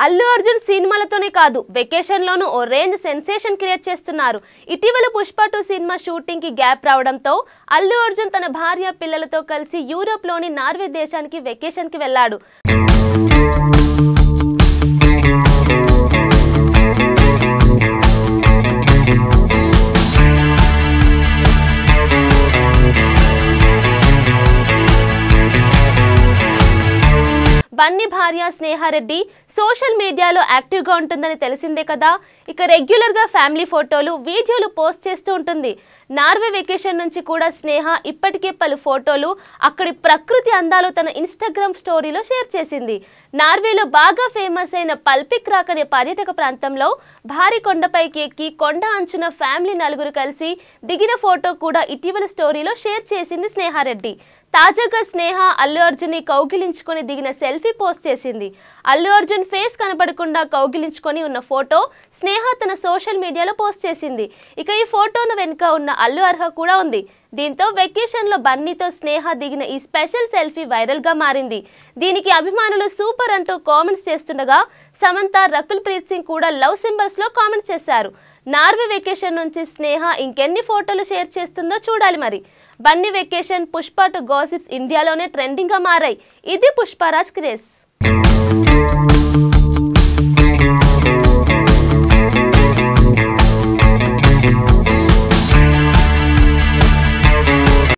అల్లు అర్జున్ సినిమాలతోనే కాదు వెకేషన్ లోను ఓ range sensation create చేస్తున్నారు. ఇటీవల పుష్ప 2 సినిమా షూటింగ్ కి గ్యాప్ రావడంతో అల్లు అర్జున్ తన భార్య పిల్లలతో కలిసి యూరోప్ లోని నార్వే దేశానికి వెకేషన్ కి వెళ్ళాడు. బన్నీ భార్య స్నేహారెడ్డి సోషల్ మీడియాలో యాక్టివ్గా ఉంటుందని తెలిసిందే కదా. ఇక రెగ్యులర్గా ఫ్యామిలీ ఫోటోలు వీడియోలు పోస్ట్ చేస్తూ ఉంటుంది. నార్వే వెకేషన్ నుంచి కూడా స్నేహ ఇప్పటికే పలు ఫోటోలు అక్కడి ప్రకృతి అందాలు తన ఇన్స్టాగ్రామ్ స్టోరీలో షేర్ చేసింది. నార్వేలో బాగా ఫేమస్ అయిన పల్పిక్ రాక్ అనే పర్యాటక ప్రాంతంలో భారీ కొండపైకి ఎక్కి కొండ అంచున ఫ్యామిలీ నలుగురు కలిసి దిగిన ఫోటో కూడా ఇటీవల స్టోరీలో షేర్ చేసింది స్నేహారెడ్డి. తాజాగా స్నేహ అల్లు అర్జున్ ని కౌగిలించుకొని దిగిన సెల్ఫీ పోస్ట్ చేసింది. అల్లు అర్జున్ ఫేస్ కనపడకుండా కౌగిలించుకొని ఉన్న ఫోటో స్నేహ తన సోషల్ మీడియాలో పోస్ట్ చేసింది. ఇక ఈ ఫోటోను వెనుక ఉన్న అల్లు అర్హ కూడా ఉంది. దీంతో వెకేషన్ లో బన్నీతో స్నేహ దిగిన ఈ స్పెషల్ సెల్ఫీ వైరల్ గా మారింది. దీనికి అభిమానులు సూపర్ అంటూ కామెంట్స్ చేస్తుండగా సమంత, రకుల్ ప్రీత్ సింగ్ కూడా లవ్ సింబల్స్ లో కామెంట్స్ చేశారు. నార్వే వెకేషన్ నుంచి స్నేహ ఇంకెన్ని ఫోటోలు షేర్ చేస్తుందో చూడాలి మరి. బన్నీ వెకేషన్, పుష్ప 2 గాసిప్స్ ఇండియాలోనే ట్రెండింగ్ గా మారాయి. ఇది పుష్పరాజ్ క్రేజ్.